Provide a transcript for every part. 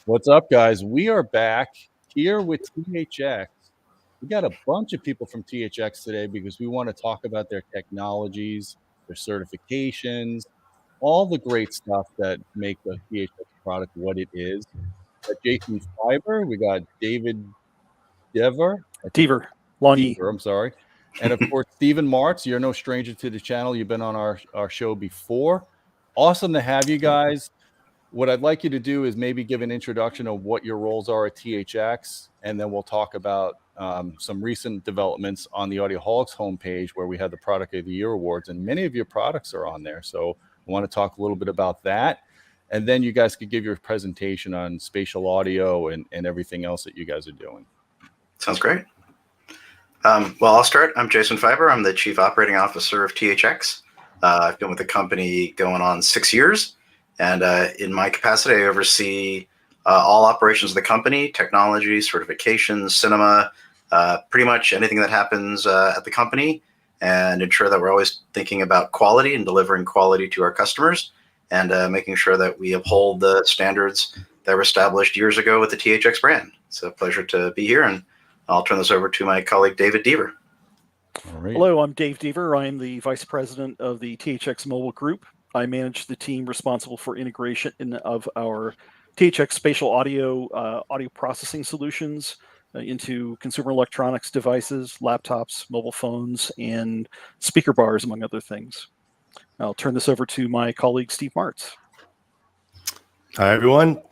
What's up, guys? We are back here with THX. We got a bunch of people from THX today because we want to talk about their technologies, their certifications, all the great stuff that make the THX product what it is. We got Jason Fiber, we got David Dever, Dever, I'm sorry. And of course, Stephen Martz. You're no stranger to the channel. You've been on our show before. Awesome to have you guys. What I'd like you to do is maybe give an introduction of what your roles are at THX, and then we'll talk about some recent developments on the Audioholics homepage where we had the Product of the Year awards, and many of your products are on there. So I want to talk a little bit about that, and then you guys could give your presentation on spatial audio and everything else that you guys are doing. Sounds great. Well, I'll start. I'm Jason Fiber. I'm the Chief Operating Officer of THX. I've been with the company going on 6 years. And in my capacity, I oversee all operations of the company, technology, certifications, cinema, pretty much anything that happens at the company, and ensure that we're always thinking about quality and delivering quality to our customers, and making sure that we uphold the standards that were established years ago with the THX brand. It's a pleasure to be here, and I'll turn this over to my colleague, David Dever. All right. Hello, I'm Dave Dever. I'm the Vice President of the THX Mobile Group. I manage the team responsible for integration of our THX spatial audio processing solutions into consumer electronics devices, laptops, mobile phones, and speaker bars, among other things. I'll turn this over to my colleague, Steve Martz. Hi, everyone.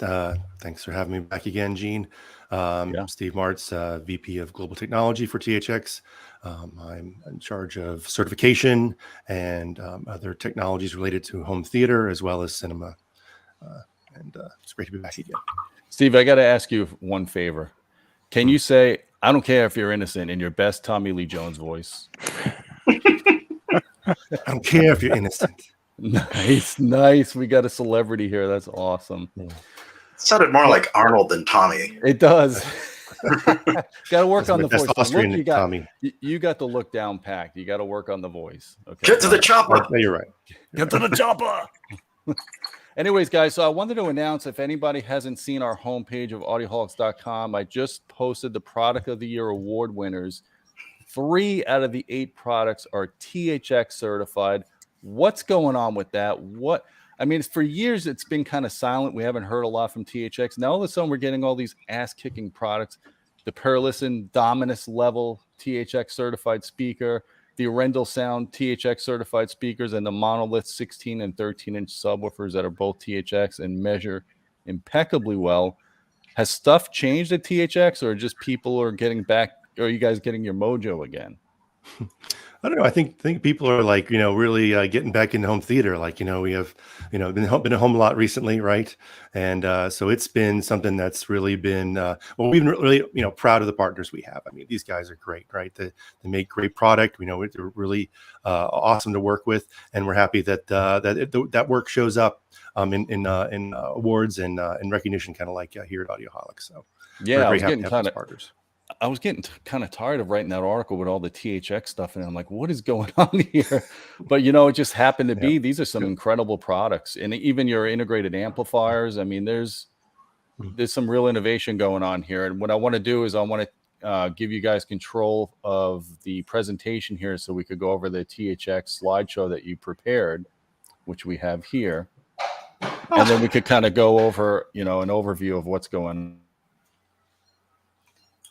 Thanks for having me back again, Gene. Yeah. Steve Martz, VP of Global Technology for THX. I'm in charge of certification and other technologies related to home theater as well as cinema. And it's great to be back again. Steve, I got to ask you one favor. Can you say, I don't care if you're innocent, in your best Tommy Lee Jones voice? I don't care if you're innocent. Nice. We got a celebrity here. That's awesome. It sounded more like Arnold than Tommy. It does. Got to work on the voice. Austrian Look, Tommy. You got the look down packed. You got to work on the voice. Okay. Get to the chopper. No, you're right. Get to the chopper. Anyways, guys, so I wanted to announce, if anybody hasn't seen our homepage of audioholics.com, I just posted the Product of the Year award winners. 3 out of the 8 products are THX certified. What's going on with that? I mean, for years, it's been kind of silent. We haven't heard a lot from THX. Now, all of a sudden, we're getting all these ass-kicking products. The Perlison Dominus level THX certified speaker, the Arendelle Sound THX certified speakers, and the Monolith 16 and 13-inch subwoofers that are both THX and measure impeccably well. Has stuff changed at THX, or just people are getting back, or are you guys getting your mojo again? I don't know. I think people are like, really getting back into home theater. Like, we have, been at home a lot recently, right? And so it's been something that's really been, we've been really, proud of the partners we have. I mean, these guys are great, right? They make great product. We know they're really awesome to work with, and we're happy that that work shows up in awards and in recognition, kind of like here at Audioholics. So yeah, I was getting partners. I was getting kind of tired of writing that article with all the THX stuff, and I'm like, what is going on here? But it just happened to be. These are some incredible products, and even your integrated amplifiers. I mean, there's some real innovation going on here. And what I want to do is I want to give you guys control of the presentation here, so we could go over the THX slideshow that you prepared, which we have here, and then we could kind of go over, an overview of what's going on.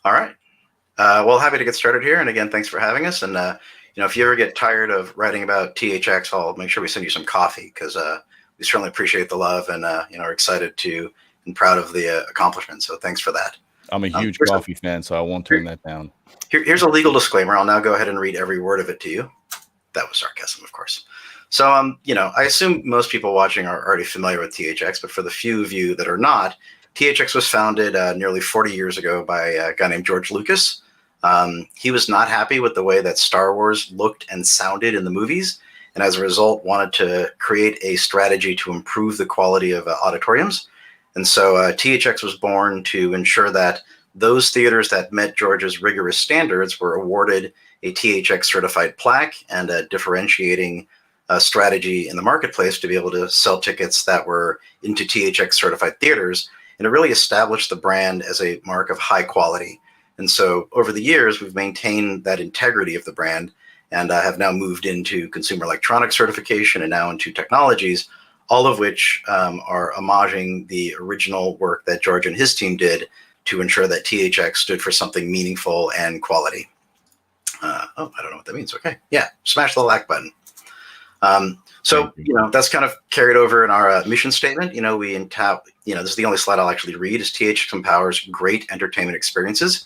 All right. Well, happy to get started here. And again, thanks for having us. And, if you ever get tired of writing about THX, I'll make sure we send you some coffee, because we certainly appreciate the love and, are excited to and proud of the accomplishment. So thanks for that. I'm a huge coffee fan, so I won't turn that down. Here's a legal disclaimer. I'll now go ahead and read every word of it to you. That was sarcasm, of course. So, I assume most people watching are already familiar with THX, but for the few of you that are not, THX was founded nearly 40 years ago by a guy named George Lucas. He was not happy with the way that Star Wars looked and sounded in the movies, and as a result wanted to create a strategy to improve the quality of auditoriums. And so THX was born to ensure that those theaters that met George's rigorous standards were awarded a THX certified plaque and a differentiating strategy in the marketplace to be able to sell tickets that were into THX certified theaters, and it really established the brand as a mark of high quality. And so over the years, we've maintained that integrity of the brand, and have now moved into consumer electronics certification and now into technologies, all of which are homaging the original work that George and his team did to ensure that THX stood for something meaningful and quality. I don't know what that means. Okay, yeah, smash the like button. So, that's kind of carried over in our mission statement. This is the only slide I'll actually read, is THX empowers great entertainment experiences.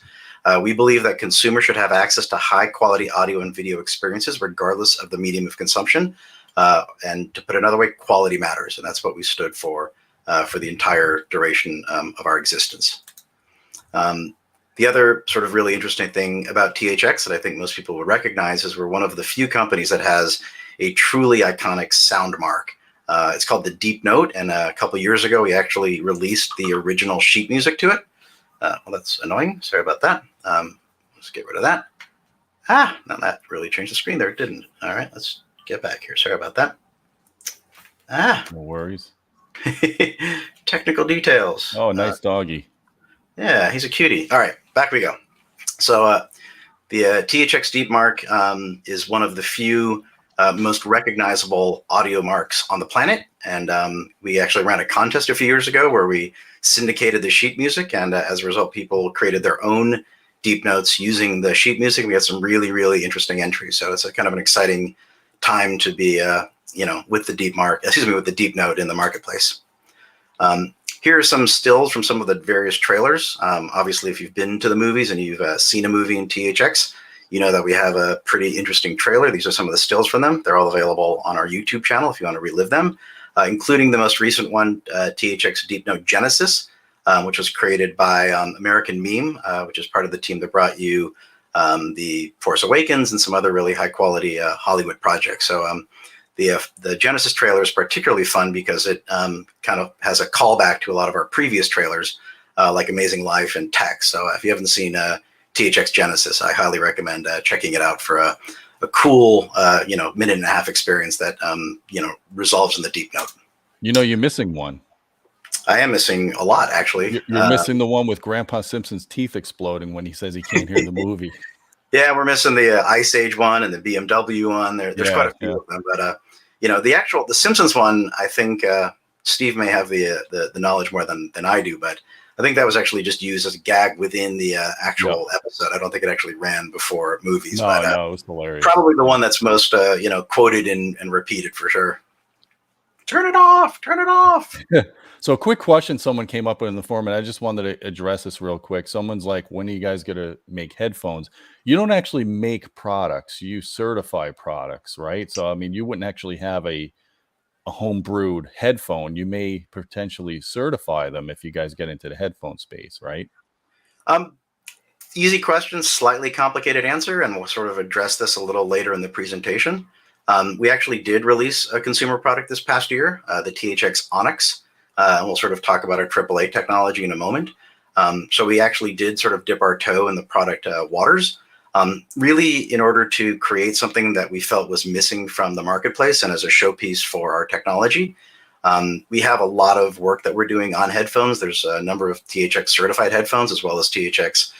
We believe that consumers should have access to high quality audio and video experiences, regardless of the medium of consumption. And to put it another way, quality matters. And that's what we stood for the entire duration of our existence. The other sort of really interesting thing about THX that I think most people would recognize is we're one of the few companies that has a truly iconic sound mark. It's called the Deep Note, and a couple of years ago, we actually released the original sheet music to it. Well, that's annoying. Sorry about that. Let's get rid of that. No, that really changed the screen there. It didn't. All right, let's get back here. Sorry about that. No worries. Technical details. Oh, nice doggy. Yeah, he's a cutie. All right, back we go. So the THX Deep Mark is one of the few most recognizable audio marks on the planet. And we actually ran a contest a few years ago where we syndicated the sheet music. And as a result, people created their own deep notes using the sheet music. We had some really, really interesting entries. So it's a kind of an exciting time to be, with the with the Deep Note in the marketplace. Here are some stills from some of the various trailers. Obviously, if you've been to the movies and you've seen a movie in THX, you know that we have a pretty interesting trailer. These are some of the stills from them. They're all available on our YouTube channel if you want to relive them, including the most recent one, THX Deep Note Genesis, which was created by American Meme, which is part of the team that brought you the Force Awakens and some other really high quality Hollywood projects. So the Genesis trailer is particularly fun because it kind of has a callback to a lot of our previous trailers, like Amazing Life and Tech. So if you haven't seen THX Genesis, I highly recommend checking it out for a cool, minute and a half experience that, resolves in the Deep Note. You're missing one. I am missing a lot, actually. You're missing the one with Grandpa Simpson's teeth exploding when he says he can't hear the movie. Yeah, we're missing the Ice Age one and the BMW one. There's quite a few of them, but the Simpsons one, I think Steve may have the knowledge more than I do, but I think that was actually just used as a gag within the actual episode. I don't think it actually ran before movies. No, but, it was hilarious. Probably the one that's most quoted and repeated for sure. Turn it off! Turn it off! So a quick question someone came up with in the forum, and I just wanted to address this real quick. Someone's like, when are you guys going to make headphones? You don't actually make products. You certify products, right? So, I mean, you wouldn't actually have a home-brewed headphone. You may potentially certify them if you guys get into the headphone space, right? Easy question, slightly complicated answer, and we'll sort of address this a little later in the presentation. We actually did release a consumer product this past year, the THX Onyx. And we'll sort of talk about our AAA technology in a moment. So we actually did sort of dip our toe in the product waters, really in order to create something that we felt was missing from the marketplace and as a showpiece for our technology. We have a lot of work that we're doing on headphones. There's a number of THX certified headphones, as well as THX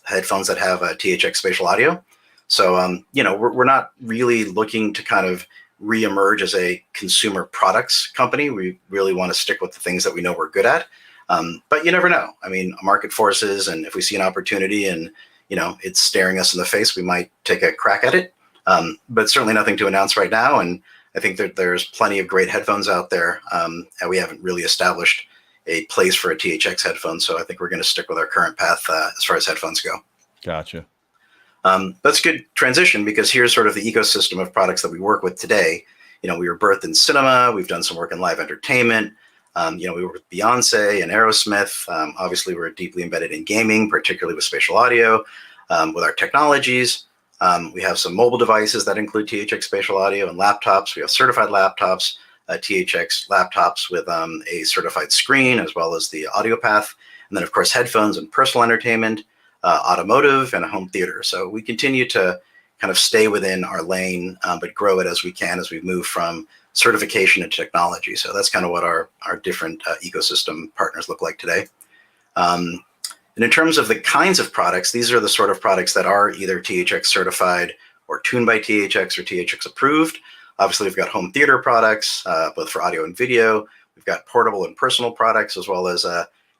headphones that have THX spatial audio. So, we're not really looking to kind of reemerge as a consumer products company. We really want to stick with the things that we know we're good at. But you never know. I mean, market forces, and if we see an opportunity and, it's staring us in the face, we might take a crack at it. But certainly nothing to announce right now. And I think that there's plenty of great headphones out there. And we haven't really established a place for a THX headphone. So I think we're going to stick with our current path as far as headphones go. Gotcha. That's a good transition, because here's sort of the ecosystem of products that we work with today. We were birthed in cinema. We've done some work in live entertainment. We work with Beyonce and Aerosmith. Obviously, we're deeply embedded in gaming, particularly with spatial audio, with our technologies. We have some mobile devices that include THX spatial audio and laptops. We have certified laptops, THX laptops with a certified screen, as well as the audio path. And then, of course, headphones and personal entertainment, automotive, and a home theater. So we continue to kind of stay within our lane, but grow it as we can as we move from certification into technology. So that's kind of what our different ecosystem partners look like today. And in terms of the kinds of products, these are the sort of products that are either THX certified or tuned by THX or THX approved. Obviously, we've got home theater products, both for audio and video. We've got portable and personal products, as well as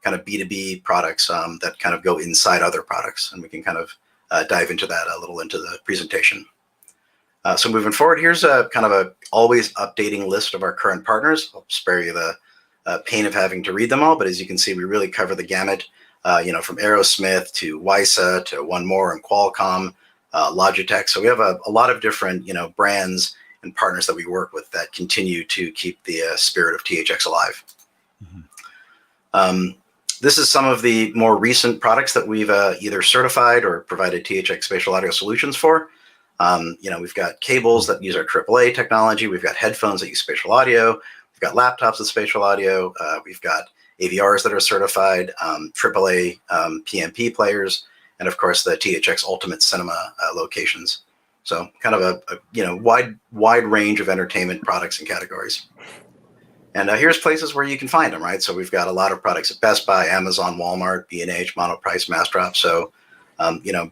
kind of B2B products that kind of go inside other products. And we can kind of dive into that a little into the presentation. So moving forward, here's a kind of a always updating list of our current partners. I'll spare you the pain of having to read them all, but as you can see, we really cover the gamut, from Aerosmith to WiSA to One More and Qualcomm, Logitech. So we have a lot of different, brands and partners that we work with that continue to keep the spirit of THX alive. Mm-hmm. This is some of the more recent products that we've either certified or provided THX spatial audio solutions for. We've got cables that use our AAA technology. We've got headphones that use spatial audio. We've got laptops with spatial audio. We've got AVRs that are certified, AAA PMP players, and of course the THX Ultimate Cinema locations. So kind of a wide range of entertainment products and categories. And here's places where you can find them, right? So we've got a lot of products at Best Buy, Amazon, Walmart, B&H, Monoprice, Massdrop. So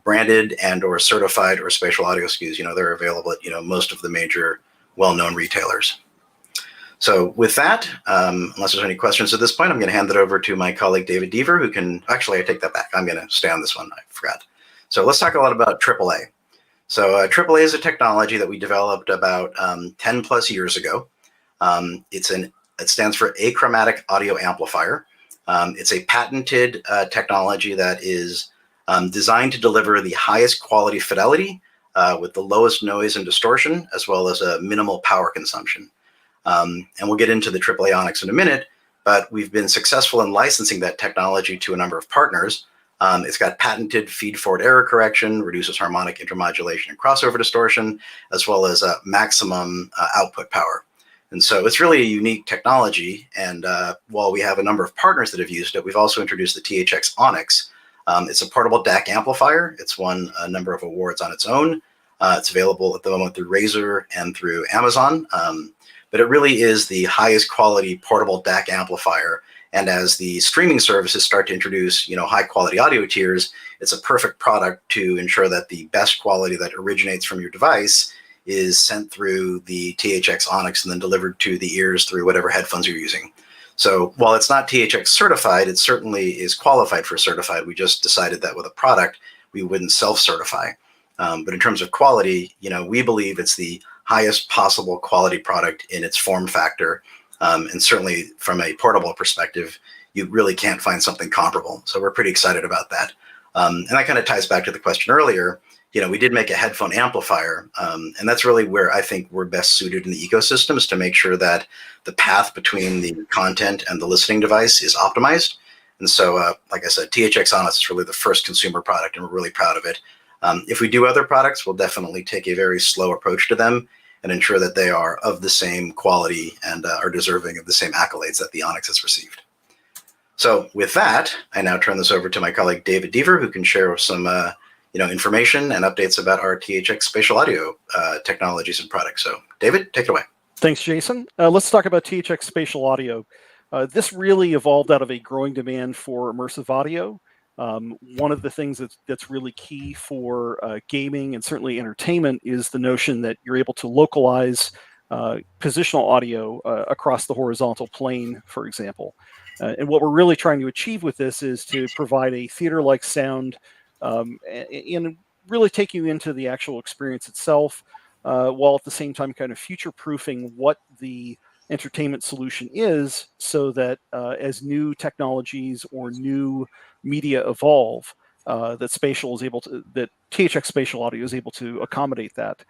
branded and or certified or spatial audio SKUs, they're available at most of the major well-known retailers. So with that, unless there's any questions at this point, I'm going to hand it over to my colleague David Deaver, who can actually I take that back. I'm going to stay on this one. I forgot. So let's talk a lot about AAA. So AAA is a technology that we developed about 10 plus years ago. It stands for Achromatic Audio Amplifier. It's a patented technology that is designed to deliver the highest quality fidelity with the lowest noise and distortion, as well as a minimal power consumption. And we'll get into the AAA Onyx in a minute, but we've been successful in licensing that technology to a number of partners. It's got patented feed-forward error correction, reduces harmonic intermodulation and crossover distortion, as well as maximum output power. And so it's really a unique technology. And while we have a number of partners that have used it, we've also introduced the THX Onyx. It's a portable DAC amplifier. It's won a number of awards on its own. It's available at the moment through Razer and through Amazon. But it really is the highest quality portable DAC amplifier. And as the streaming services start to introduce, high quality audio tiers, it's a perfect product to ensure that the best quality that originates from your device is sent through the THX Onyx and then delivered to the ears through whatever headphones you're using. So while it's not THX certified, it certainly is qualified for certified. We just decided that with a product, we wouldn't self-certify. But in terms of quality, we believe it's the highest possible quality product in its form factor. And certainly from a portable perspective, you really can't find something comparable. So we're pretty excited about that. And that kind of ties back to the question earlier. We did make a headphone amplifier, and that's really where I think we're best suited in the ecosystem, is to make sure that the path between the content and the listening device is optimized. And so, like I said, THX Onyx is really the first consumer product, and we're really proud of it. If we do other products, we'll definitely take a very slow approach to them and ensure that they are of the same quality and are deserving of the same accolades that the Onyx has received. So with that, I now turn this over to my colleague David Deaver, who can share some information and updates about our THX spatial audio technologies and products. So David, take it away. Thanks, Jason. Let's talk about THX spatial audio. This really evolved out of a growing demand for immersive audio. One of the things that's really key for gaming and certainly entertainment is the notion that you're able to localize positional audio across the horizontal plane, for example. And what we're really trying to achieve with this is to provide a theater-like sound and really take you into the actual experience itself, while at the same time kind of future-proofing what the entertainment solution is, so that as new technologies or new media evolve, that THX spatial audio is able to accommodate that.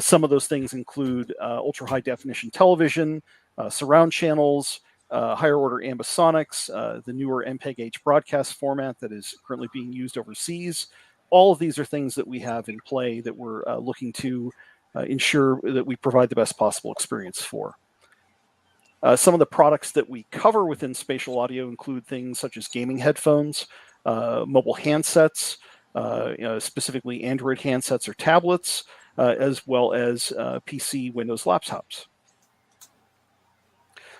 Some of those things include ultra high definition television, surround channels, higher order ambisonics, the newer MPEG-H broadcast format that is currently being used overseas. All of these are things that we have in play that we're looking to ensure that we provide the best possible experience for. Some of the products that we cover within spatial audio include things such as gaming headphones, mobile handsets, specifically Android handsets or tablets, as well as PC Windows laptops.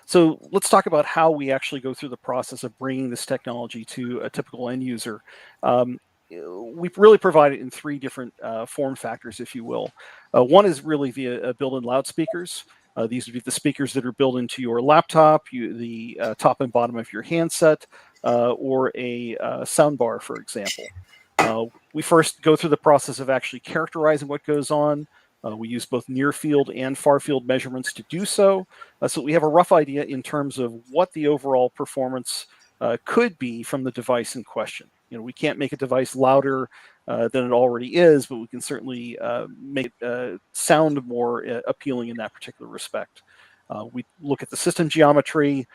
So let's talk about how we actually go through the process of bringing this technology to a typical end user. We really provide it in three different form factors, if you will. One is really via built-in loudspeakers. These would be the speakers that are built into your laptop, the top and bottom of your handset, or a soundbar, for example. We first go through the process of actually characterizing what goes on. We use both near field and far field measurements to do so. So we have a rough idea in terms of what the overall performance could be from the device in question. We can't make a device louder than it already is, but we can certainly make it sound more appealing in that particular respect. We look at the system geometry.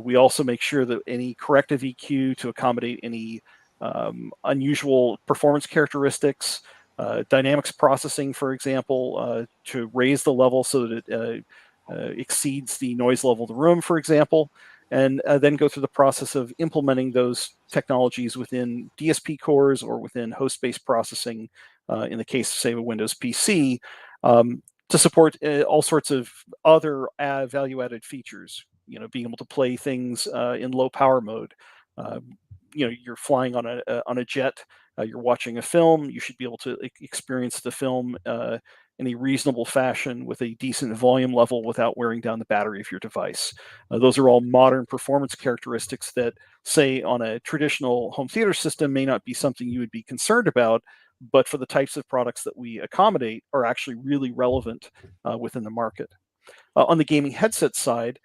We also make sure that any corrective EQ to accommodate any unusual performance characteristics, dynamics processing, for example, to raise the level so that it exceeds the noise level of the room, for example, and then go through the process of implementing those technologies within DSP cores or within host-based processing, in the case of, say, a Windows PC, to support all sorts of other value-added features. Being able to play things in low power mode. You're flying on a jet, you're watching a film, you should be able to experience the film in a reasonable fashion with a decent volume level without wearing down the battery of your device. Those are all modern performance characteristics that, say, on a traditional home theater system may not be something you would be concerned about, but for the types of products that we accommodate are actually really relevant within the market. On the gaming headset side,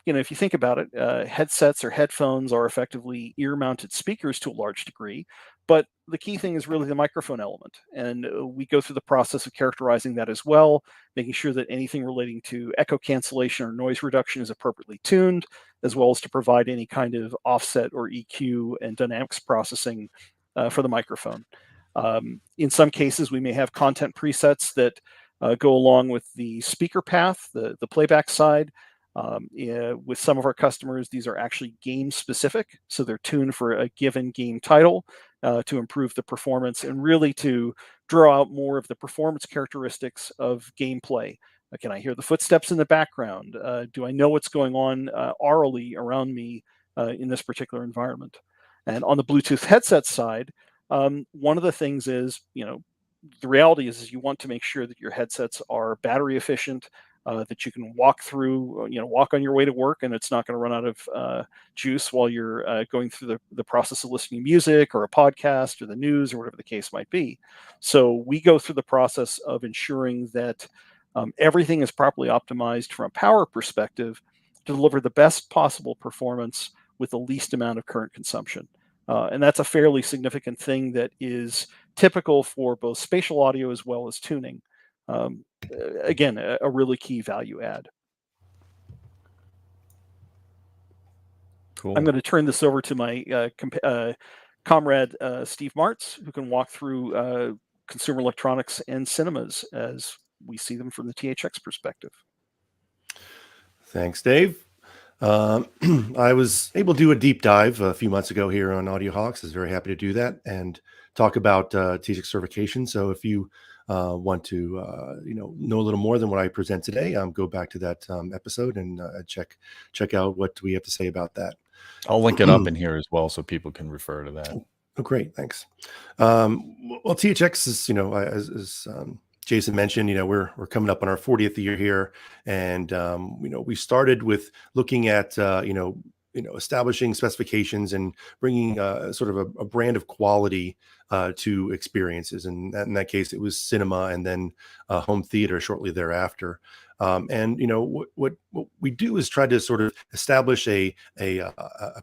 if you think about it, headsets or headphones are effectively ear-mounted speakers to a large degree, but the key thing is really the microphone element. And we go through the process of characterizing that as well, making sure that anything relating to echo cancellation or noise reduction is appropriately tuned, as well as to provide any kind of offset or EQ and dynamics processing for the microphone. In some cases, we may have content presets that go along with the speaker path, the playback side. With some of our customers, these are actually game specific, so they're tuned for a given game title to improve the performance and really to draw out more of the performance characteristics of gameplay. Can I hear the footsteps in the background? Do I know what's going on aurally around me in this particular environment? And on the Bluetooth headset side, one of the things is, the reality is you want to make sure that your headsets are battery efficient, that you can walk on your way to work, and it's not going to run out of juice while you're going through the process of listening to music or a podcast or the news or whatever the case might be. So we go through the process of ensuring that everything is properly optimized from a power perspective to deliver the best possible performance with the least amount of current consumption. And that's a fairly significant thing that is typical for both spatial audio as well as tuning. Again, a really key value add. Cool. I'm going to turn this over to my comrade, Steve Martz, who can walk through consumer electronics and cinemas as we see them from the THX perspective. Thanks, Dave. I was able to do a deep dive a few months ago here on Audioholics. I was very happy to do that and talk about THX certification. So if you want to know a little more than what I present today, go back to that episode and check out what we have to say about that. I'll link it up in here as well so people can refer to that. Oh, great. Thanks. Well, THX is, as Jason mentioned, we're coming up on our 40th year here. And, we started with looking at, establishing specifications and bringing sort of a brand of quality to experiences. And in that case, it was cinema and then home theater shortly thereafter. What we do is try to sort of establish a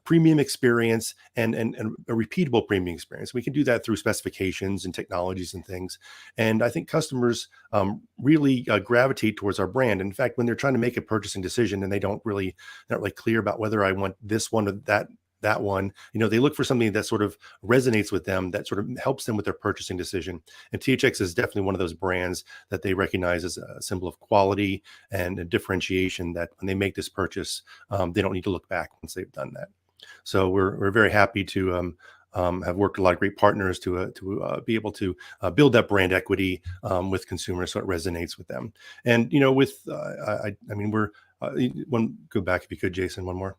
premium experience and a repeatable premium experience. We can do that through specifications and technologies and things. And I think customers really gravitate towards our brand. In fact, when they're trying to make a purchasing decision and they're not really clear about whether I want this one or that one, they look for something that sort of resonates with them, that sort of helps them with their purchasing decision. And THX is definitely one of those brands that they recognize as a symbol of quality and a differentiation, that when they make this purchase, they don't need to look back once they've done that. So we're very happy to have worked with a lot of great partners to be able to build that brand equity with consumers, so it resonates with them. And with I mean, we're go back if you could, Jason, one more.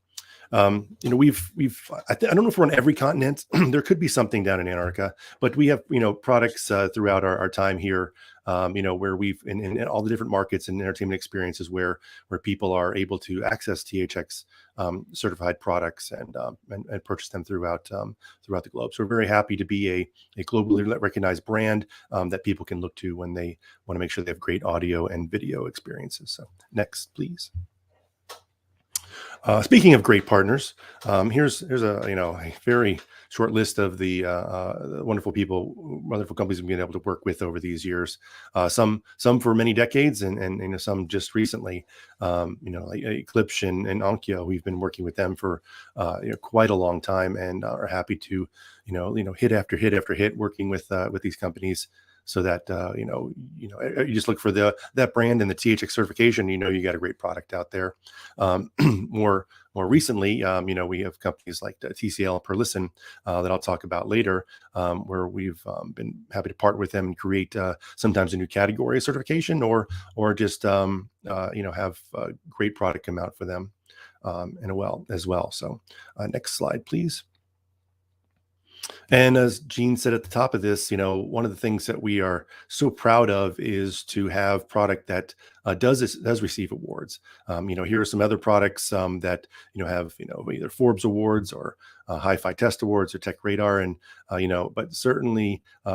We've I don't know if we're on every continent. There could be something down in Antarctica, but we have products throughout our time here. Where we've in all the different markets and entertainment experiences where people are able to access THX certified products and purchase them throughout the globe. So we're very happy to be a globally recognized brand that people can look to when they want to make sure they have great audio and video experiences. So next, please. Speaking of great partners, here's a very short list of the wonderful companies we've been able to work with over these years. Some for many decades, and some just recently. Like Eclipse and Onkyo, we've been working with them for quite a long time, and are happy to hit after hit after hit working with these companies. So that you just look for that brand and the THX certification. You got a great product out there. More recently, we have companies like TCL and Per Listen that I'll talk about later, where we've been happy to partner with them and create sometimes a new category of certification, or just have a great product come out for them as well. So next slide, please. And as Gene said at the top of this, one of the things that we are so proud of is to have product that does receive awards. Here are some other products that have either Forbes awards or Hi-Fi Test Awards or Tech Radar, and but certainly we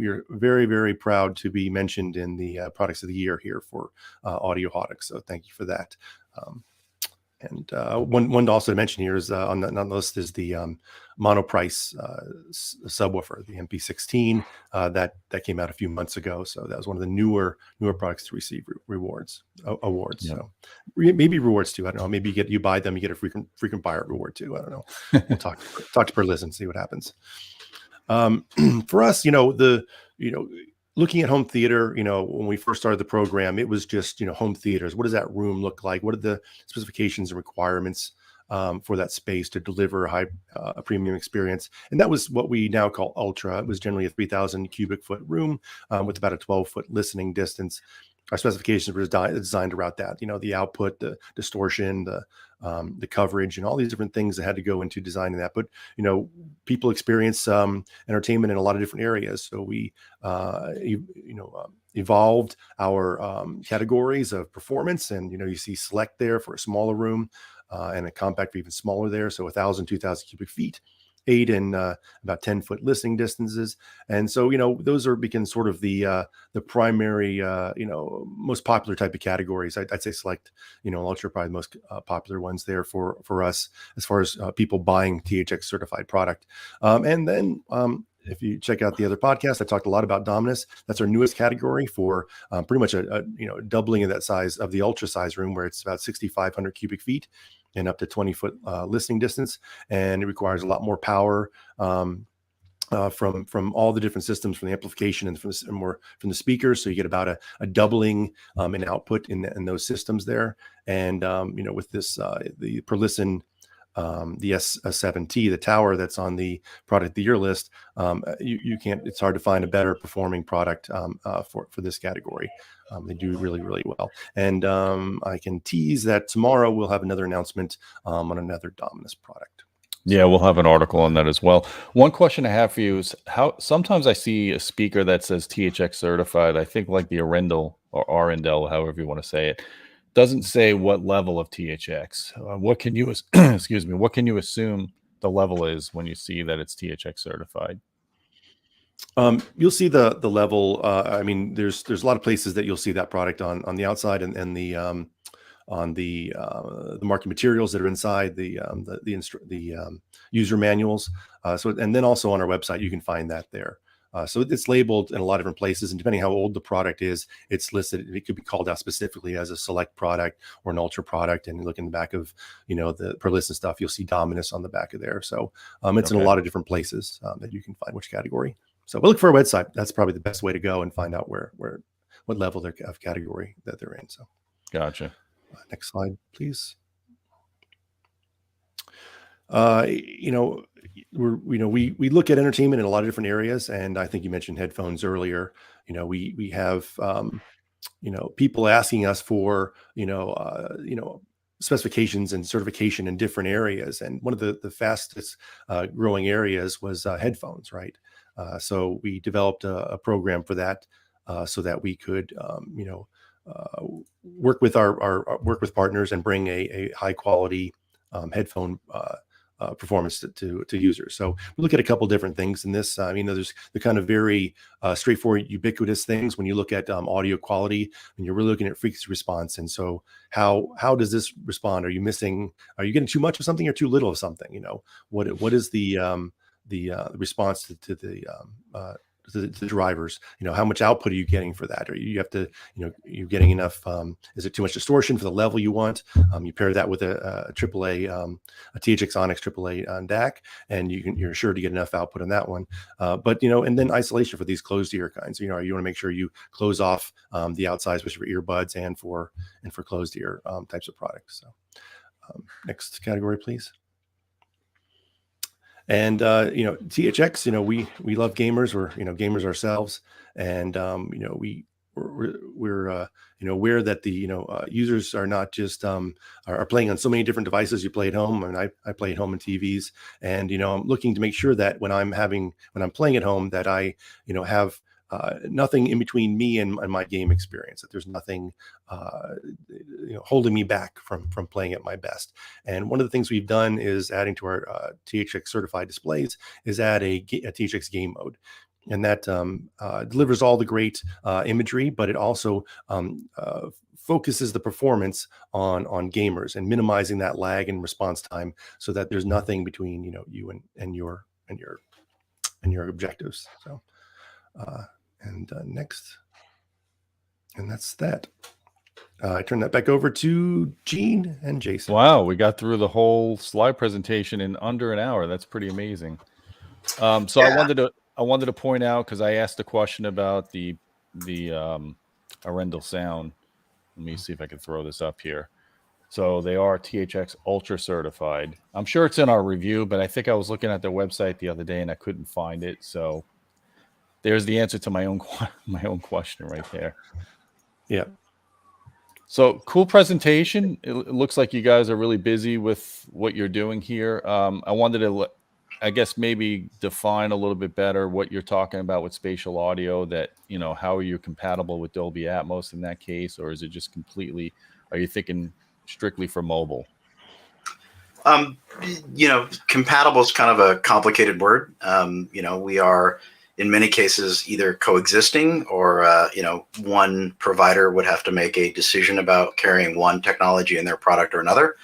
are very, very proud to be mentioned in the products of the year here for Audioholics. So thank you for that. And one to also mention here is on the list is the monoprice subwoofer, the MP16 that came out a few months ago. So that was one of the newer products to receive awards. Yeah. So maybe rewards too. I don't know. Maybe you buy them, you get a frequent buyer reward too. I don't know. We'll talk to Per Listen, see what happens. For us, looking at home theater, when we first started the program, it was just, home theaters. What does that room look like? What are the specifications and requirements for that space to deliver a premium experience? And that was what we now call Ultra. It was generally a 3,000 cubic foot room with about a 12-foot listening distance. Our specifications were designed around that, the output, the distortion, the coverage, and all these different things that had to go into designing that. But people experience entertainment in a lot of different areas, so we evolved our categories of performance. And you see Select there for a smaller room, and a Compact for even smaller there, so 1,000, 2,000 cubic feet. 8 and about 10-foot listening distances. And so, those become sort of the primary, most popular type of categories. I'd say Select, Ultra, probably the most popular ones there for us as far as people buying THX certified product. And then if you check out the other podcast, I talked a lot about Dominus. That's our newest category for pretty much a doubling of that size of the Ultra size room, where it's about 6,500 cubic feet and up to 20-foot listening distance. And it requires a lot more power from all the different systems, from the amplification and from the speakers. So you get about a doubling in output in those systems there. And with this the Per Listen, the S7T, the tower that's on the product of the year list, you can't. It's hard to find a better performing product for this category. They do really, really well. And I can tease that tomorrow we'll have another announcement on another Dominus product. Yeah, we'll have an article on that as well. One question I have for you is how sometimes I see a speaker that says THX certified. I think like the Arendelle or Arendelle, however you want to say it, doesn't say what level of THX. What can you excuse me? What can you assume the level is when you see that it's THX certified? You'll see the level. I mean, there's a lot of places that you'll see that product on the outside and the on the market materials that are inside the user manuals. And then also on our website, you can find that there. So it's labeled in a lot of different places, and depending how old the product is, it's listed. It could be called out specifically as a Select product or an Ultra product. And you look in the back of, the Per Listen stuff, you'll see Dominus on the back of there. So it's in a lot of different places that you can find which category. So we'll look for a website. That's probably the best way to go and find out what level of category that they're in. So, gotcha. Next slide, please. we look at entertainment in a lot of different areas, and I think you mentioned headphones earlier. We have people asking us for specifications and certification in different areas, and one of the fastest growing areas was headphones, right? So we developed a program for that, so that we could work with work with partners and bring a high quality headphone performance to users. So we look at a couple different things in this. There's the kind of very straightforward, ubiquitous things when you look at audio quality, and you're really looking at frequency response. And so how does this respond? Are you getting too much of something or too little of something? What is the response to the drivers? How much output are you getting for that? Or you have to, you're getting enough. Is it too much distortion for the level you want? You pair that with a AAA, a THX Onyx AAA on DAC, and you're sure to get enough output on that one. And then isolation for these closed ear kinds. You want to make sure you close off the outside, especially for earbuds and for closed ear types of products. So next category, please. And THX, we love gamers. We're gamers ourselves, and we're aware that the users are not just are playing on so many different devices. You play at home, and I play at home on TVs, and I'm looking to make sure that when I'm playing at home, that I have nothing in between me and my game experience, that there's nothing holding me back from playing at my best. And one of the things we've done is adding to our THX certified displays is add a THX game mode. And that delivers all the great imagery, but it also focuses the performance on gamers and minimizing that lag and response time, so that there's nothing between you and your objectives. So next, and that's that. I turn that back over to Gene and Jason. Wow, we got through the whole slide presentation in under an hour. That's pretty amazing. So yeah. I wanted to point out, because I asked a question about the Arendelle sound. Let me see if I can throw this up here. So they are THX Ultra certified. I'm sure it's in our review, but I think I was looking at their website the other day and I couldn't find it. So there's the answer to my own question right there. Yeah. So cool presentation. It looks like you guys are really busy with what you're doing here. I wanted to, I guess, maybe define a little bit better what you're talking about with spatial audio. That how are you compatible with Dolby Atmos in that case, or is it just completely? Are you thinking strictly for mobile? Compatible is kind of a complicated word. We are, in many cases, either coexisting, or one provider would have to make a decision about carrying one technology in their product or another.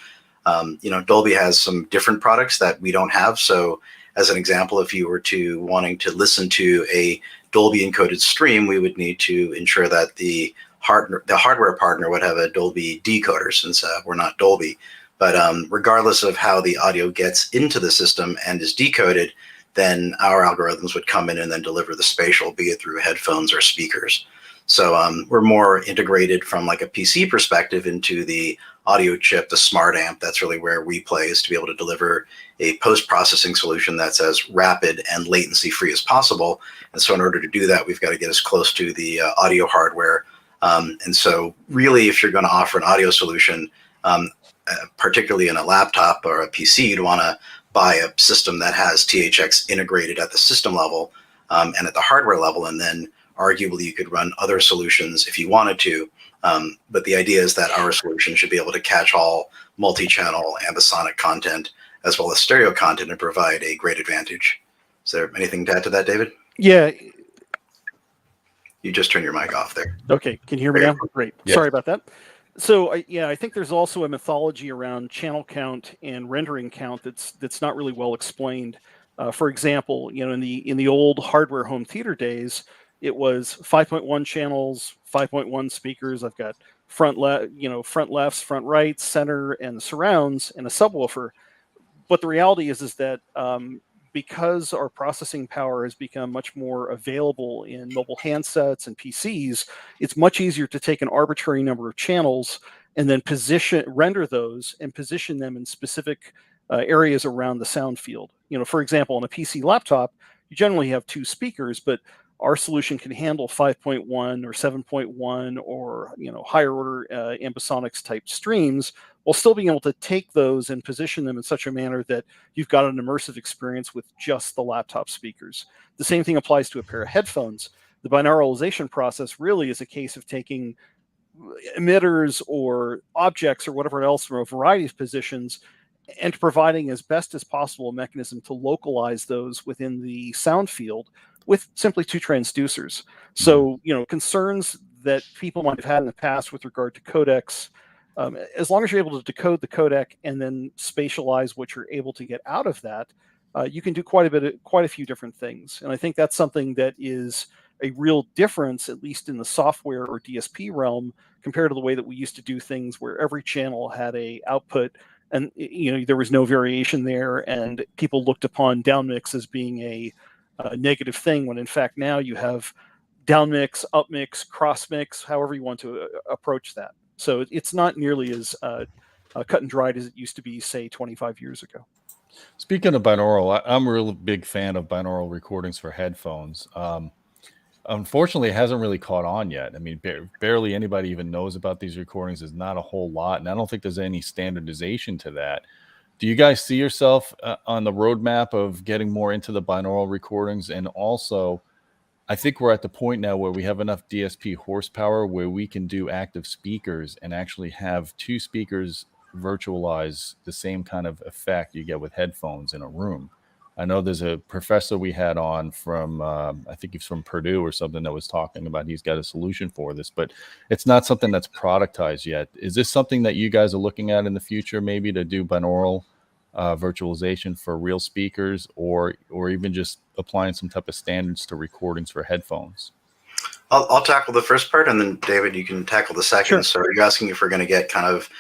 Dolby has some different products that we don't have. So as an example, if you were wanting to listen to a Dolby encoded stream, we would need to ensure that the hardware partner would have a Dolby decoder, since we're not Dolby. But regardless of how the audio gets into the system and is decoded, then our algorithms would come in and then deliver the spatial, be it through headphones or speakers. So we're more integrated from like a PC perspective into the audio chip, the smart amp. That's really where we play, is to be able to deliver a post-processing solution that's as rapid and latency-free as possible. And so in order to do that, we've got to get as close to the audio hardware. And so really, if you're going to offer an audio solution, particularly in a laptop or a PC, you'd want to buy a system that has THX integrated at the system level and at the hardware level, and then arguably you could run other solutions if you wanted to. But the idea is that our solution should be able to catch all multi-channel ambisonic content as well as stereo content and provide a great advantage. Is there anything to add to that, David? Yeah. You just turned your mic off there. Okay, can you hear me now? Great. Yes. Sorry about that. So I think there's also a mythology around channel count and rendering count that's not really well explained. For example, in the old hardware home theater days, it was 5.1 channels, 5.1 speakers. I've got front lefts, front rights, center, and surrounds, and a subwoofer. But the reality is that because our processing power has become much more available in mobile handsets and PCs, it's much easier to take an arbitrary number of channels and then render those and position them in specific areas around the sound field. For example, on a PC laptop, you generally have 2 speakers, but our solution can handle 5.1 or 7.1 or higher order ambisonics type streams, while still being able to take those and position them in such a manner that you've got an immersive experience with just the laptop speakers. The same thing applies to a pair of headphones. The binauralization process really is a case of taking emitters or objects or whatever else from a variety of positions and providing as best as possible a mechanism to localize those within the sound field with simply 2 transducers. So, concerns that people might have had in the past with regard to codecs, as long as you're able to decode the codec and then spatialize what you're able to get out of that, you can do quite a few different things. And I think that's something that is a real difference, at least in the software or DSP realm, compared to the way that we used to do things, where every channel had a output and there was no variation there, and people looked upon downmix as being a negative thing, when in fact now you have downmix, upmix, crossmix, however you want to approach that. So it's not nearly as cut and dried as it used to be, say, 25 years ago. Speaking of binaural, I'm a real big fan of binaural recordings for headphones. Unfortunately, it hasn't really caught on yet. I mean, barely anybody even knows about these recordings. There's not a whole lot, and I don't think there's any standardization to that. Do you guys see yourself on the roadmap of getting more into the binaural recordings? And also, I think we're at the point now where we have enough DSP horsepower where we can do active speakers and actually have 2 speakers virtualize the same kind of effect you get with headphones in a room. I know there's a professor we had on from, I think he's from Purdue or something, that was talking about he's got a solution for this, but it's not something that's productized yet. Is this something that you guys are looking at in the future, maybe to do binaural virtualization for real speakers, or even just applying some type of standards to recordings for headphones? I'll tackle the first part, and then David, you can tackle the second. Sure. So you're asking if we're going to get kind of,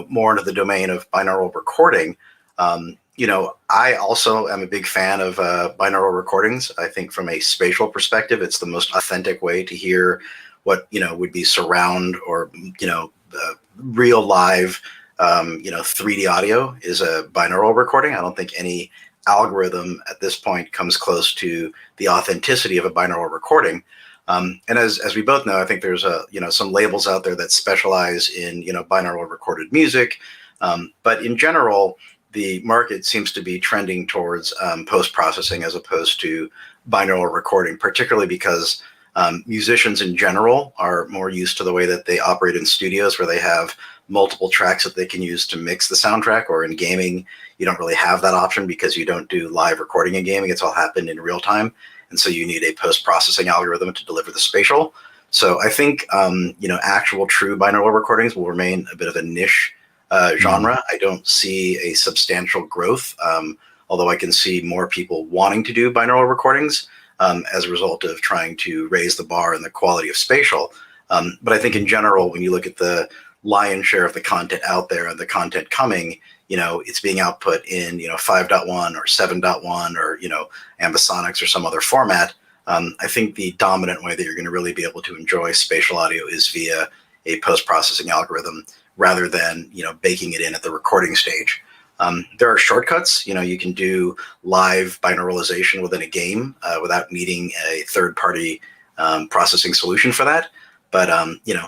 more into the domain of binaural recording. I also am a big fan of binaural recordings. I think from a spatial perspective, it's the most authentic way to hear what, would be surround or, real live, 3D audio is a binaural recording. I don't think any algorithm at this point comes close to the authenticity of a binaural recording. And as we both know, I think there's some labels out there that specialize in, binaural recorded music. But in general, the market seems to be trending towards post-processing as opposed to binaural recording, particularly because musicians in general are more used to the way that they operate in studios, where they have multiple tracks that they can use to mix the soundtrack. Or in gaming, you don't really have that option because you don't do live recording in gaming. It's all happened in real time. And so you need a post-processing algorithm to deliver the spatial. So I think, actual true binaural recordings will remain a bit of a niche genre. I don't see a substantial growth, although I can see more people wanting to do binaural recordings as a result of trying to raise the bar and the quality of spatial. But I think in general, when you look at the lion's share of the content out there and the content coming, it's being output in 5.1 or 7.1 or ambisonics or some other format. I think the dominant way that you're going to really be able to enjoy spatial audio is via a post-processing algorithm, rather than baking it in at the recording stage. There are shortcuts. You can do live binauralization within a game without needing a third-party processing solution for that. But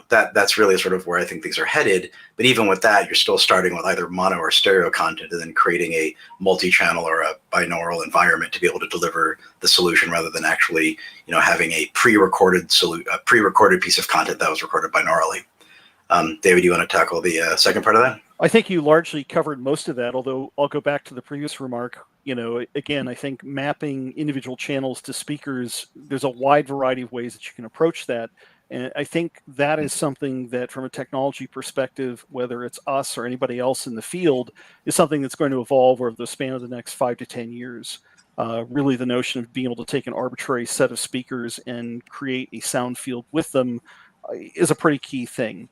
that's really sort of where I think things are headed. But even with that, you're still starting with either mono or stereo content, and then creating a multi-channel or a binaural environment to be able to deliver the solution, rather than actually having a pre-recorded piece of content that was recorded binaurally. David, you want to tackle the second part of that? I think you largely covered most of that, although I'll go back to the previous remark. Again, I think mapping individual channels to speakers, there's a wide variety of ways that you can approach that. And I think that is something that, from a technology perspective, whether it's us or anybody else in the field, is something that's going to evolve over the span of the next 5 to 10 years. Really, the notion of being able to take an arbitrary set of speakers and create a sound field with them is a pretty key thing.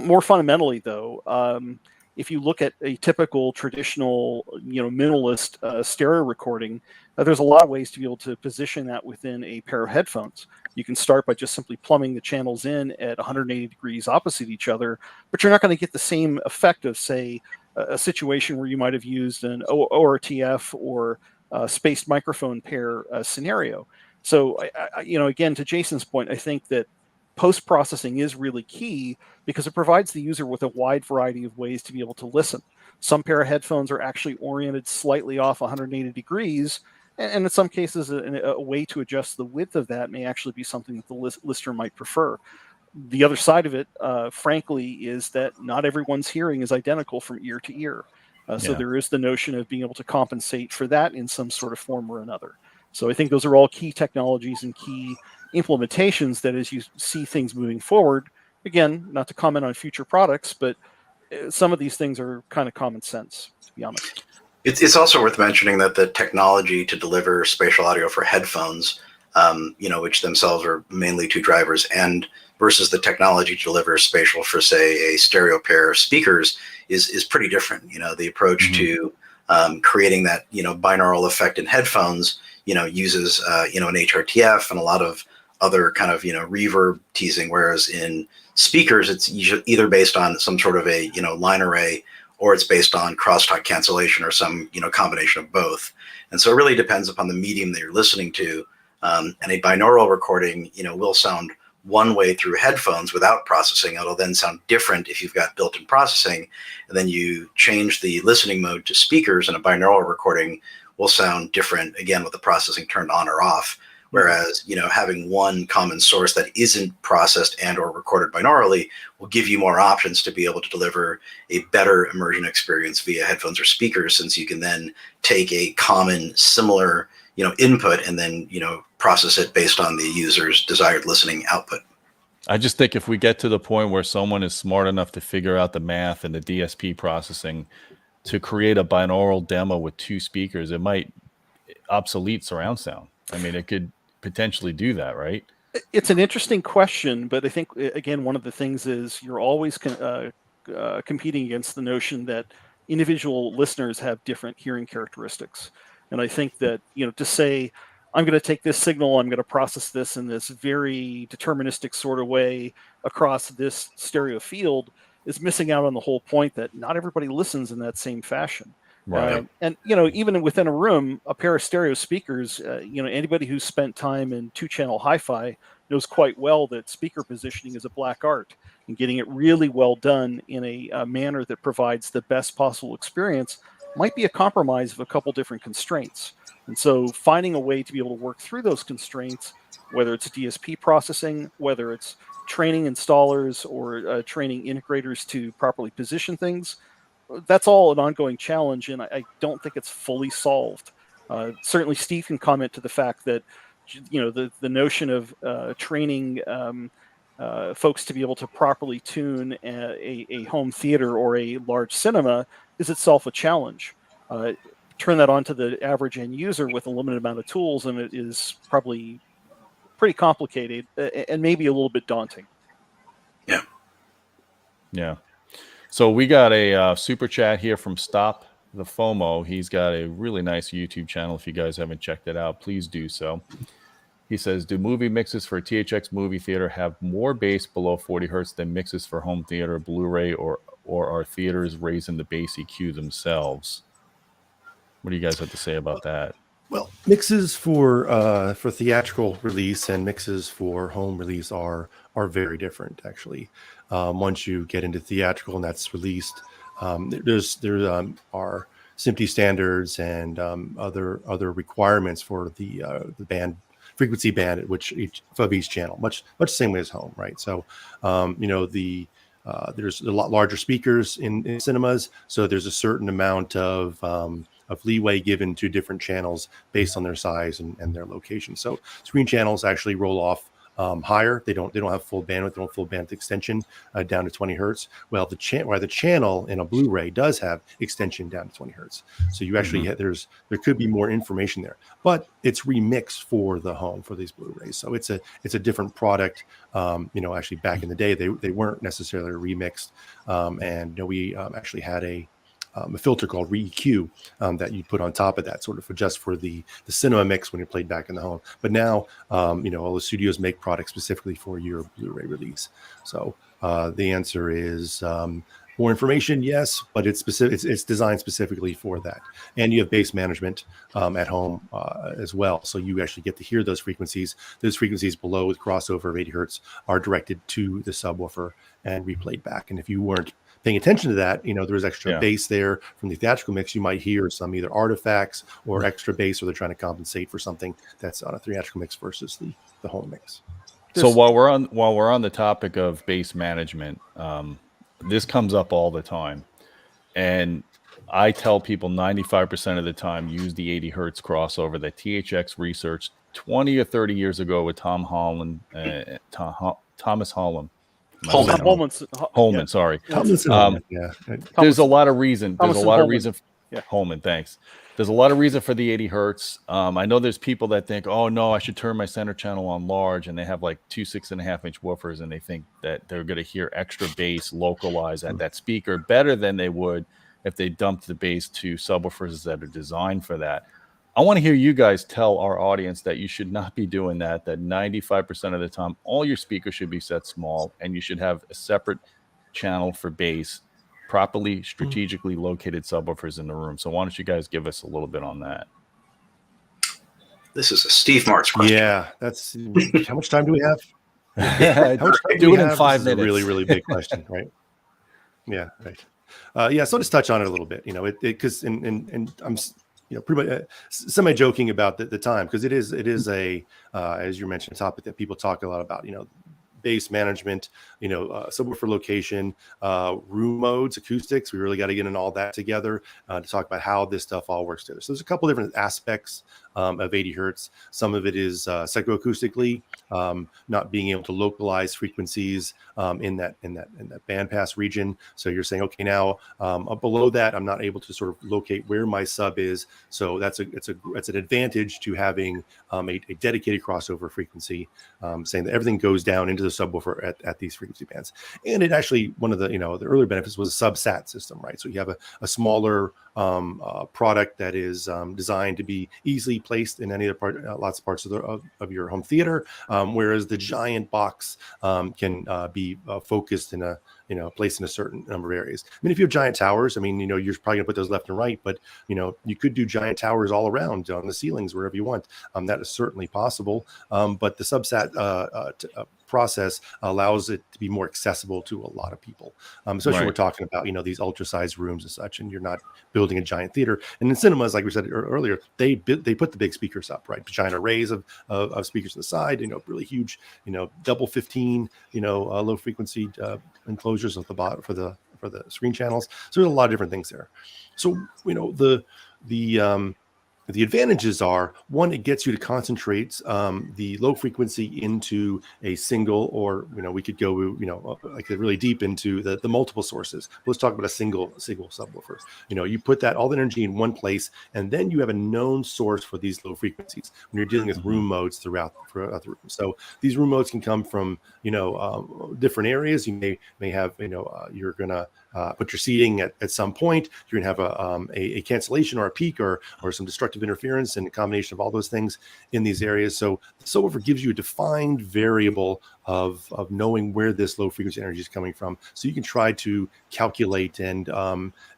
More fundamentally, though, if you look at a typical traditional, minimalist stereo recording, there's a lot of ways to be able to position that within a pair of headphones. You can start by just simply plumbing the channels in at 180 degrees opposite each other, but you're not going to get the same effect of, say, a situation where you might have used an ORTF or spaced microphone pair scenario. So, again, to Jason's point, I think that post-processing is really key because it provides the user with a wide variety of ways to be able to listen. Some pair of headphones are actually oriented slightly off 180 degrees, and in some cases, a way to adjust the width of that may actually be something that the listener might prefer. The other side of it, frankly, is that not everyone's hearing is identical from ear to ear. So there is the notion of being able to compensate for that in some sort of form or another. So I think those are all key technologies and key implementations that as you see things moving forward, again, not to comment on future products, but some of these things are kind of common sense, to be honest. It's also worth mentioning that the technology to deliver spatial audio for headphones, which themselves are mainly two drivers, and versus the technology to deliver spatial for, say, a stereo pair of speakers is pretty different. The approach to creating that binaural effect in headphones, uses an HRTF and a lot of other kind of reverb teasing, whereas in speakers it's either based on some sort of a line array, or it's based on crosstalk cancellation, or some combination of both. And so it really depends upon the medium that you're listening to. And a binaural recording will sound one way through headphones without processing. It'll then sound different if you've got built-in processing, and then you change the listening mode to speakers, and a binaural recording will sound different again with the processing turned on or off. Whereas, having one common source that isn't processed and or recorded binaurally will give you more options to be able to deliver a better immersion experience via headphones or speakers, since you can then take a common, similar, input and then, process it based on the user's desired listening output. I just think if we get to the point where someone is smart enough to figure out the math and the DSP processing to create a binaural demo with two speakers, it might obsolete surround sound. I mean, it could potentially do that, right? It's an interesting question, but I think, again, one of the things is you're always competing against the notion that individual listeners have different hearing characteristics. And I think that, to say, I'm going to take this signal, I'm going to process this in this very deterministic sort of way across this stereo field, is missing out on the whole point that not everybody listens in that same fashion. Right. And even within a room, a pair of stereo speakers, anybody who's spent time in 2-channel hi-fi knows quite well that speaker positioning is a black art, and getting it really well done in a manner that provides the best possible experience might be a compromise of a couple different constraints. And so finding a way to be able to work through those constraints, whether it's DSP processing, whether it's training installers or training integrators to properly position things, that's all an ongoing challenge, and I don't think it's fully solved. Certainly, Steve can comment to the fact that the notion of training folks to be able to properly tune a home theater or a large cinema is itself a challenge. Turn that on to the average end user with a limited amount of tools, and it is probably pretty complicated and maybe a little bit daunting. Yeah. So we got a super chat here from Stop the FOMO. He's got a really nice YouTube channel. If you guys haven't checked it out, please do so. He says, do movie mixes for THX movie theater have more bass below 40 hertz than mixes for home theater, Blu-ray, or are theaters raising the bass EQ themselves? What do you guys have to say about that? Well, mixes for theatrical release and mixes for home release are very different, actually. Once you get into theatrical and that's released, there are SMPTE standards and other requirements for the band frequency band at which each channel, much the same way as home, right? So there's a lot larger speakers in cinemas, so there's a certain amount of leeway given to different channels based on their size and their location. So screen channels actually roll off higher. They don't have full bandwidth. They don't have full bandwidth extension down to 20 hertz. Well, the channel in a Blu-ray does have extension down to 20 hertz. So you actually there could be more information there, but it's remixed for the home for these Blu-rays. So it's a different product. Actually back in the day they weren't necessarily remixed, and we actually had a filter called Re-EQ that you put on top of that, sort of adjust for the cinema mix when you're played back in the home. But now, all the studios make products specifically for your Blu-ray release. So the answer is More information, yes, but it's specific. It's designed specifically for that. And you have bass management at home as well, so you actually get to hear those frequencies. Those frequencies below with crossover of 80 hertz are directed to the subwoofer and replayed back. And if you weren't paying attention to that, there's extra bass there from the theatrical mix. You might hear some either artifacts or extra bass, or they're trying to compensate for something that's on a theatrical mix versus the home mix. So while we're on the topic of bass management, this comes up all the time, and I tell people 95% of the time use the 80 hertz crossover that THX researched 20 or 30 years ago with Thomas Holland. Holman, sorry. There's a lot of reason. Holman, thanks. There's a lot of reason for the 80 hertz. I know there's people that think, oh no, I should turn my center channel on large, and they have like 2 6.5-inch woofers, and they think that they're going to hear extra bass localized at that speaker better than they would if they dumped the bass to subwoofers that are designed for that. I want to hear you guys tell our audience that you should not be doing that 95% of the time, all your speakers should be set small, and you should have a separate channel for bass, properly strategically located subwoofers in the room. So why don't you guys give us a little bit on that? This is a Steve Marks question. Yeah, that's how much time do we have? Do it in 5 minutes. A really, really big question, right? Yeah, right. So just touch on it a little bit. Because and I'm pretty much semi joking about the time, because it is a as you mentioned, a topic that people talk a lot about. Bass management, subwoofer location, room modes, acoustics. We really got to get in all that together to talk about how this stuff all works together. So there's a couple different aspects of 80 hertz. Some of it is psychoacoustically, not being able to localize frequencies in that bandpass region. So you're saying, okay, now up below that, I'm not able to sort of locate where my sub is. So that's an advantage to having a dedicated crossover frequency, saying that everything goes down into the subwoofer at these frequency bands. And it actually, one of the the earlier benefits was a subsat system, right? So you have a smaller product that is designed to be easily placed in any other lots of parts of your home theater, whereas the giant box can be focused in placed in a certain number of areas. I mean, if you have giant towers, you're probably gonna put those left and right, but you could do giant towers all around on the ceilings, wherever you want. That is certainly possible. But the subsat process allows it to be more accessible to a lot of people, especially when we're talking about these ultra-sized rooms and such, and you're not building a giant theater. And in cinemas, like we said earlier, they put the big speakers up, right? Giant arrays of speakers on the side, really huge, double 15, low frequency enclosures at the bottom for the screen channels. So there's a lot of different things there. So the advantages are, one, it gets you to concentrate the low frequency into a single, or we could go like really deep into the multiple sources. Let's talk about a single subwoofer. You put that all the energy in one place, and then you have a known source for these low frequencies when you're dealing with room modes throughout the room. So these room modes can come from different areas. You may have you're gonna put your seating at some point. You're gonna have a cancellation or a peak or some destructive interference, and a combination of all those things in these areas. So the subwoofer gives you a defined variable of knowing where this low frequency energy is coming from. So you can try to calculate and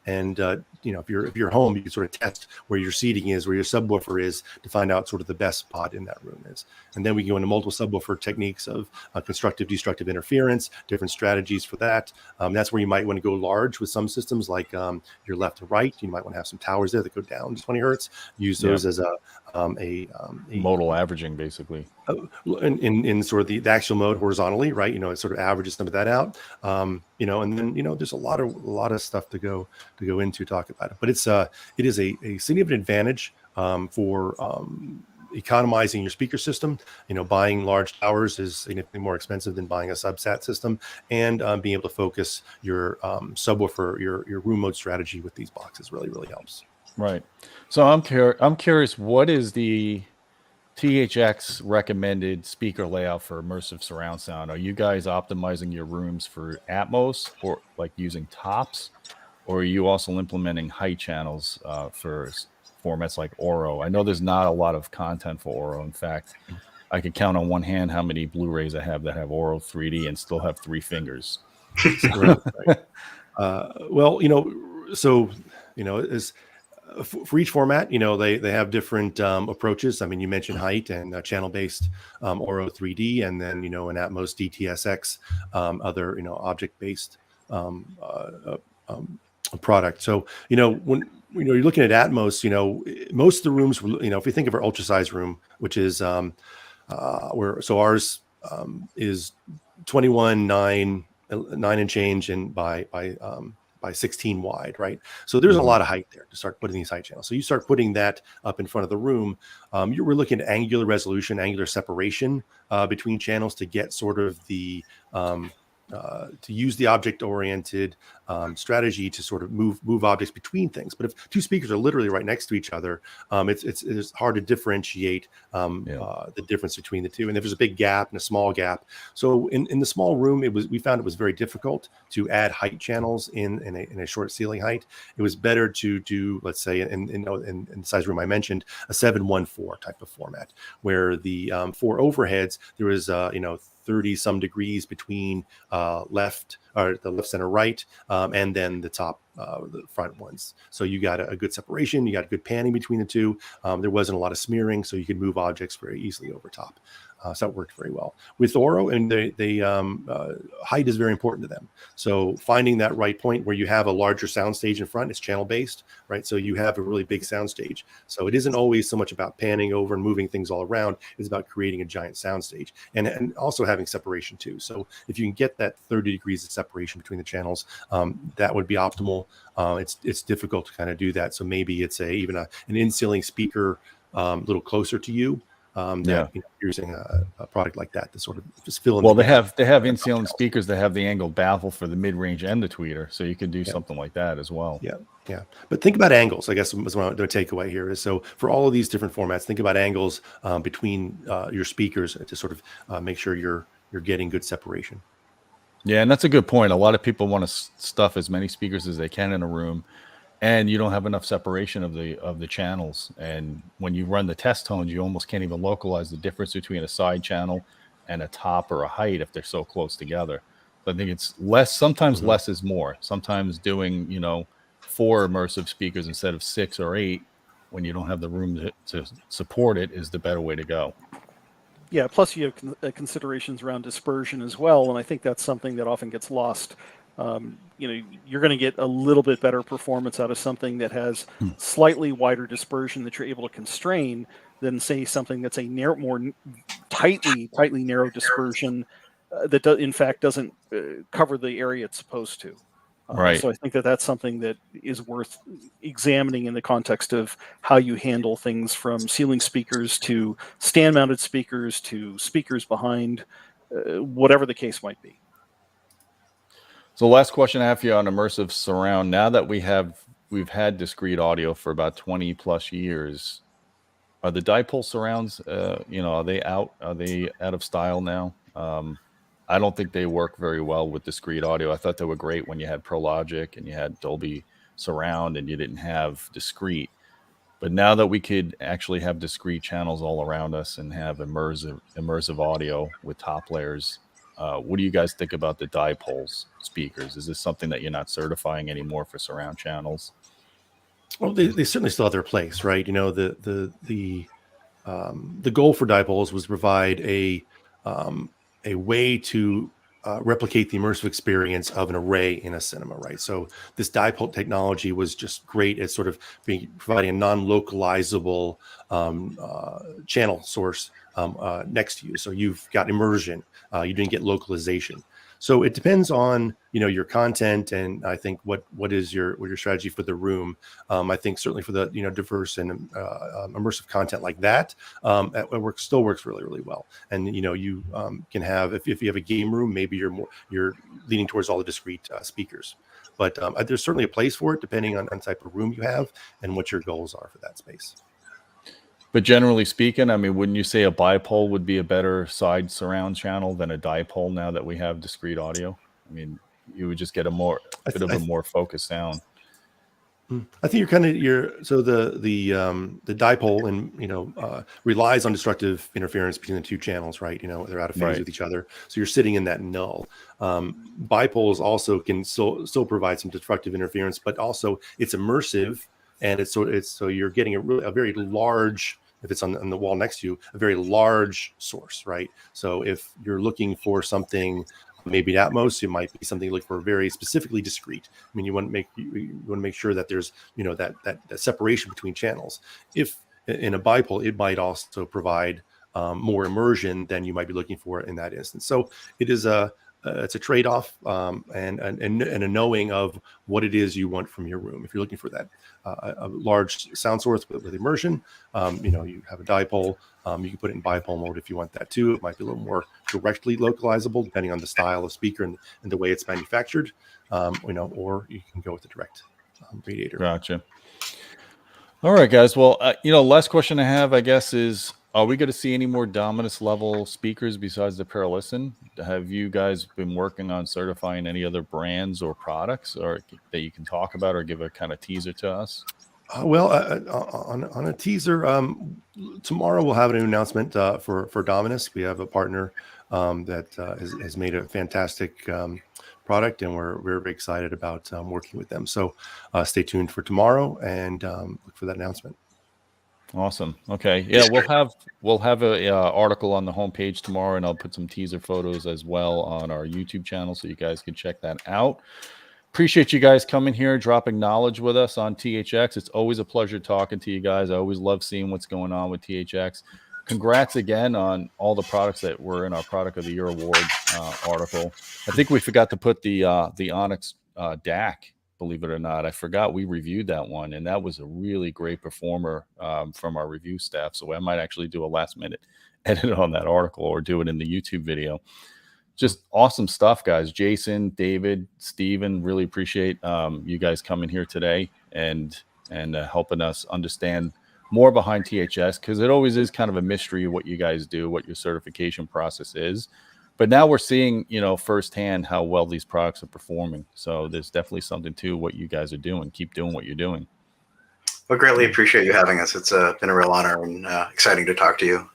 if you're home, you can sort of test where your seating is, where your subwoofer is, to find out sort of the best spot in that room is. And then we go into multiple subwoofer techniques of constructive, destructive interference, different strategies for that. That's where you might want to go large with some systems, like your left to right. You might want to have some towers there that go down to 20 hertz. Use those as a modal averaging, basically. In sort of the axial mode horizontally, right? It sort of averages some of that out. And then there's a lot of stuff to go into talk about it. But it is a significant advantage for economizing your speaker system. Buying large towers is significantly more expensive than buying a subsat system, and being able to focus your subwoofer, your room mode strategy with these boxes really helps. Right. So I'm curious, what is the THX recommended speaker layout for immersive surround sound? Are you guys optimizing your rooms for Atmos, or like using tops, or are you also implementing height channels for formats like Oro? I know there's not a lot of content for Oro. In fact, I could count on one hand how many Blu-rays I have that have Oro 3D and still have 3 fingers. Right. Well, so is for each format, they have different approaches. I mean, you mentioned height and channel-based Oro 3D, and then an Atmos DTSX, other object-based product. So when you're looking at Atmos, most of the rooms, if we think of our ultra-size room, which is ours is 21.9 and change and by 16 wide, right? So there's a lot of height there to start putting these height channels. So you start putting that up in front of the room. We're looking at angular resolution, angular separation between channels to get sort of the to use the object-oriented strategy to sort of move objects between things. But if two speakers are literally right next to each other, it's hard to differentiate the difference between the two. And if there's a big gap and a small gap, so in the small room, we found it was very difficult to add height channels in a short ceiling height. It was better to do, let's say, in the size room I mentioned, a 714 type of format, where the 4 overheads, there was 30 some degrees between the left center right and then the top the front ones. So you got a good separation, you got good panning between the two. There wasn't a lot of smearing, so you could move objects very easily over top. So it worked very well with Oro, and height is very important to them. So finding that right point where you have a larger sound stage in front, it's channel based, right? So you have a really big sound stage. So it isn't always so much about panning over and moving things all around. It's about creating a giant sound stage and also having separation too. So if you can get that 30 degrees of separation between the channels, that would be optimal. It's difficult to kind of do that. So maybe it's even an in-ceiling speaker a little closer to you. Using a product like that to sort of just fill in. Well, they have in-ceiling speakers that have the angled baffle for the mid-range and the tweeter, so you could do something like that as well. Yeah. But think about angles. I guess was what the takeaway here is. So for all of these different formats, think about angles between your speakers to sort of make sure you're getting good separation. Yeah, and that's a good point. A lot of people want to stuff as many speakers as they can in a room, and you don't have enough separation of the channels. And when you run the test tones, you almost can't even localize the difference between a side channel and a top or a height if they're so close together. So I think it's less. Sometimes less is more. Sometimes doing 4 immersive speakers instead of 6 or 8 when you don't have the room to support it is the better way to go. Yeah, plus you have considerations around dispersion as well, and I think that's something that often gets lost. You're going to get a little bit better performance out of something that has slightly wider dispersion that you're able to constrain than, say, something that's a more tightly narrow dispersion that in fact doesn't cover the area it's supposed to. Right. So I think that's something that is worth examining in the context of how you handle things from ceiling speakers to stand-mounted speakers to speakers behind, whatever the case might be. So last question I have for you on immersive surround. Now that we've had discrete audio for about 20 plus years, are the dipole surrounds, are they out of style now? I don't think they work very well with discrete audio. I thought they were great when you had ProLogic and you had Dolby surround and you didn't have discrete. But now that we could actually have discrete channels all around us and have immersive audio with top layers, what do you guys think about the dipoles speakers? Is this something that you're not certifying anymore for surround channels? Well, they certainly still have their place, right? The goal for dipoles was to provide a way to replicate the immersive experience of an array in a cinema, right? So this dipole technology was just great at sort of providing a non-localizable channel source next to you. So you've got immersion, you didn't get localization. So it depends on your content, and I think what is your strategy for the room. I think certainly for the diverse and immersive content like that, it still works really, really well. And you can have if you have a game room, maybe you're leaning towards all the discrete speakers. But there's certainly a place for it depending on the type of room you have and what your goals are for that space. But generally speaking, I mean, wouldn't you say a bipole would be a better side surround channel than a dipole now that we have discrete audio? I mean, you would just get a more focused sound. I think so the dipole and relies on destructive interference between the two channels, right? They're out of phase Right. with each other, so you're sitting in that null. Bipoles also can still provide some destructive interference, but also it's immersive, and so you're getting a very large, if it's on the wall next to you, a very large source, right? So if you're looking for something maybe Atmos, it might be something you look for very specifically discrete. I mean, you want to make sure that there's that separation between channels. If in a bipole, it might also provide more immersion than you might be looking for in that instance. So it is it's a trade-off and a knowing of what it is you want from your room. If you're looking for that a large sound source with immersion, you have a dipole. You can put it in bipole mode if you want that too. It might be a little more directly localizable depending on the style of speaker and the way it's manufactured, or you can go with the direct radiator. Gotcha. All right, guys. Well, last question I have, I guess, is: are we going to see any more Dominus level speakers besides the Paralisten? Have you guys been working on certifying any other brands or products, or that you can talk about, or give a kind of teaser to us? On a teaser, tomorrow we'll have an announcement for Dominus. We have a partner that has made a fantastic product, and we're very excited about working with them. So stay tuned for tomorrow and look for that announcement. Awesome. Okay. Yeah, we'll have a article on the homepage tomorrow, and I'll put some teaser photos as well on our YouTube channel, so you guys can check that out. Appreciate you guys coming here, dropping knowledge with us on THX. It's always a pleasure talking to you guys. I always love seeing what's going on with THX. Congrats again on all the products that were in our Product of the Year Award article. I think we forgot to put the Onyx DAC, believe it or not. I forgot we reviewed that one, and that was a really great performer from our review staff. So I might actually do a last-minute edit on that article or do it in the YouTube video. Just awesome stuff, guys. Jason, David, Steven, really appreciate you guys coming here today and helping us understand more behind THX, because it always is kind of a mystery what you guys do, what your certification process is. But now we're seeing, firsthand how well these products are performing. So there's definitely something to what you guys are doing. Keep doing what you're doing. Well, greatly appreciate you having us. It's been a real honor and exciting to talk to you.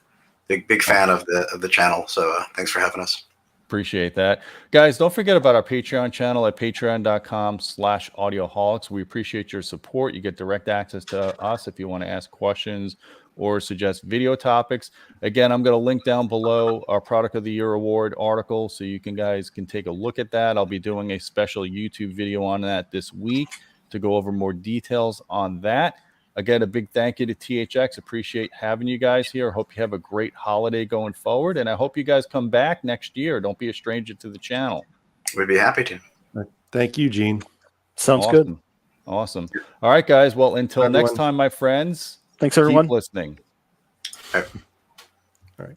Big fan of the channel. So thanks for having us. Appreciate that. Guys, don't forget about our Patreon channel at patreon.com/audioholics. We appreciate your support. You get direct access to us if you want to ask questions or suggest video topics. Again, I'm going to link down below our Product of the Year Award article, so you guys can take a look at that. I'll be doing a special YouTube video on that this week to go over more details on that. Again, a big thank you to THX. Appreciate having you guys here. Hope you have a great holiday going forward, and I hope you guys come back next year. Don't be a stranger to the channel. We'd be happy to. Thank you, Gene. Sounds awesome. good. Awesome. All right, guys. Well, until next time, my friends. Thanks, everyone. Keep listening. All right.